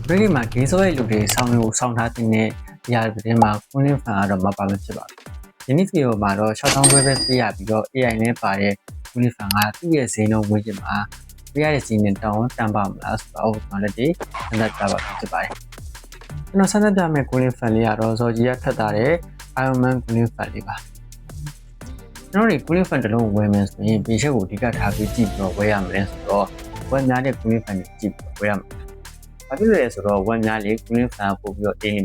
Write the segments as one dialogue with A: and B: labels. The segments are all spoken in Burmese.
A: break မှာ game ဆိုတဲ့လူတွေဆောင်းထားတဲ့နေရာတွေမှာ cooling fan ကတော့မပါမဖြစ်ပါဘူး။ဒီနေ့ဗီဒီယိုမှာတော့6000ခွဲပဲပေးရပြီးတော့ AI နဲ့ပါတဲ့ cooling fan ကသူ့ရဲ့ဈေးနှုန်းဝန်းကျင်မှာပေးရတဲ့ဈေးနဲ့တောင်းတန်ပါမလားဆိုတော့ကျွန်တော်လည်းဒီစမ်းသပ်ပြပါဖြစ်ပါတယ်။ကျွန်တော်စမ်းသပ်ပြမယ့် cooling fan လေးကတော့ဇော်ကြီးကထပ်ထားတဲ့ Iron Man cooling fan လေးပါ။ကျွန်တော်ဒီ cooling fan တစ်လုံးဝယ်မယ်ဆိုရင်ဒီချက်ကိုအဓိကထားပြီးကြည့်ပြီးတော့ဝယ်ရမယ်ဆိုတော့ဝယ်များတဲ့ cooling fan ကိုကြည့်ပြီးဝယ်ရမယ်။ဘာဖြစ်လို့လဲဆိုတော့ဝက်များလေး cooling fan ပို့ပြီးတော့တင်းနေ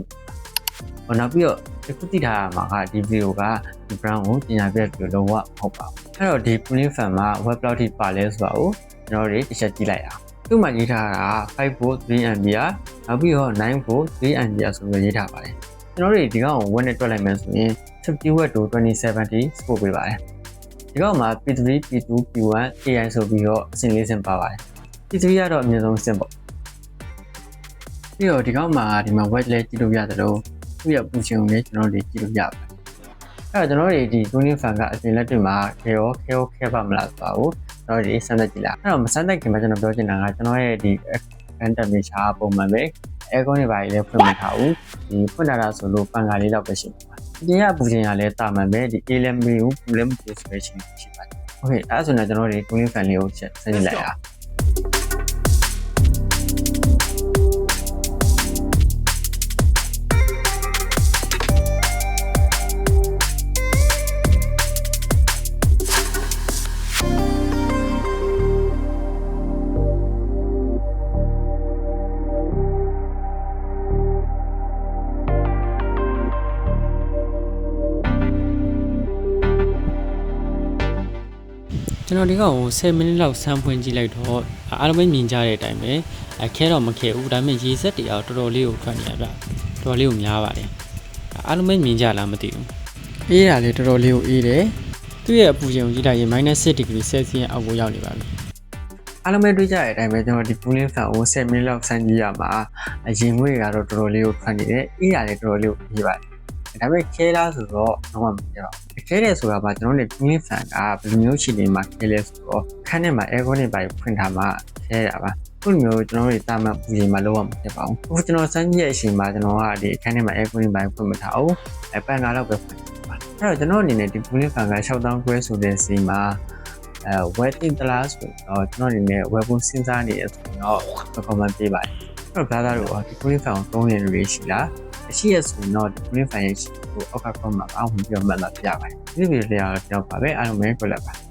A: မှာ။နောက်ပြီးတော့ဒီခုတိထားရမှာကဒီဗီဒီယိုကဒီ brand ကိုပညာပြပြီးတော့လုံးဝမဟုတ်ပါဘူး။အဲ့တော့ဒီ cooling fan မှာ web ဘယ်လောက်ထိပါလဲဆိုတာကိုကျွန်တော်တို့တစ်ချက်ကြည့်လိုက်အောင်။သူ့မှာရေးထားတာ5 volt 3 ampere နောက်ပြီးတော့9 volt 3 ampere ဆိုပြီးရေးထားပါတယ်။ကျွန်တော်တို့ဒီကောင်ကို web နဲ့တွက်လိုက်မယ်ဆိုရင်50 watt to 2070 support ပေးပါတယ်။ဒီကောင်မှာ P3 P2 P1 AI ဆိုပြီးတော့အဆင့်၄ဆင့်ပါပါတယ်။ P3 ကတော့အမြင့်ဆုံးအဆင့်ပေါ့။ပြီးတော့ဒီကောင်မှာဒီမှာ web လဲကြည့်လို့ရတယ်လို့သူ့ရဲ့ပူရှင်ကိုလည်းကျွန်တော်တို့ကြည့်လို့ရပါတယ်။အဲ့တော့ကျွန်တော်တို့ဒီ cooling fan ကအပြင်လက်တွေမှာခဲပါမလားဆိုတာကိုကျွန်တော်တို့စမ်းသပ်ကြည့်လိုက်။အဲ့တော့မစမ်းသပ်ခင်မှာကျွန်တော်ပြောချင်တာကကျွန်တော်ရဲ့ဒီ fan temperature ပုံမှန်ပဲ aircon တွေပါလည်းဖွင့်မထားဘူး။ဒီဖွင့်ထားတာဆိုလို့ပန်ကာလေးတော့ပဲရှိမှာပါ။ဒီကပူရှင်ကလည်းတာမှန်ပဲဒီ A လည်းမပြီးဘူးပူလည်းမပူဆိုတဲ့ချင်းရှိပါတယ်။ Okay အဲ့ဒါဆိုတော့ကျွန်တော်တို့ cooling fan လေးကိုဆက်ကြည့်လိုက်အောင်
B: ကျွန်တော်ဒီကောင်ကို10မိနစ်လောက်ဆန်းဖွင့်ကြည့်လိုက်တော့အားလုံးပဲမြင်ကြတဲ့အတိုင်းပဲခဲတော့မခဲဘူးဒါပေမဲ့ရေစက်တွေအောင်တော်တော်လေးကိုထွက်နေရပြတော်တော်လေးကိုများပါတယ်အားလုံးပဲမြင်ကြလားမသိဘူးအေးရလေတော်တော်လေးကိုအေးတယ်သူ့ရဲ့အပူချိန်ကိုကြည့်လိုက်ရင် -6 degree Celsius အောက်ကိုရောက်နေပါပြီ
A: အားလုံးပဲတွေးကြတဲ့အတိုင်းပဲကျွန်တော်ဒီ cooling fan ကို10မိနစ်လောက်ဆန်းကြည့်ရမှာရင်ငွေကတော့တော်တော်လေးကိုထွက်နေတယ်အေးရလေတော်တော်လေးကိုအေးပါတယ်ဒါပေမဲ့ခဲလားဆိုတော့တော့မပြောပါဘူးခဲတယ်ဆိုတာကကျွန်တော်တို့ cooling fan ကဘယ်လိုမျိုးရှိနေမှာခဲလဲဆိုတော့ခန်းထဲမှာ aircon တွေပါဖွင့်ထားမှခဲရပါခုလိုမျိုးကျွန်တော်တို့တာမန်ပူချိန်မှာလုံးဝမဖြစ်ပါဘူးအခုကျွန်တော်စမ်းကြည့်ရဲ့အချိန်မှာကျွန်တော်ကဒီခန်းထဲမှာ aircon တွေပါဖွင့်မထားဘူးပန်ကာလောက်ပဲဖွင့်ထားပါအဲ့တော့ကျွန်တော်အနေနဲ့ဒီ cooling fan က6000ခွဲဆိုတဲ့စီမှာwaiting တလားဆိုတော့ကျွန်တော်အနေနဲ့ web ကိုစဉ်းစားနေရဆိုတော့ comment ပေးပါတယ်အဲ့တော့ brother တို့ဒီ cooling fan ကိုသုံးနေလူတွေရှိလားအရှိရဆိုရင်တော့ဒီ cooling fan ရဲ့ရှိကိုအောက်က comment မှာအောက်ဝင်ပြီးတော့မှတ်လာပြပါတယ်ဒီဗီဒီယိုလေးကတော့ကြောက်ပါပဲအားလုံးပဲကြိုက်ပါ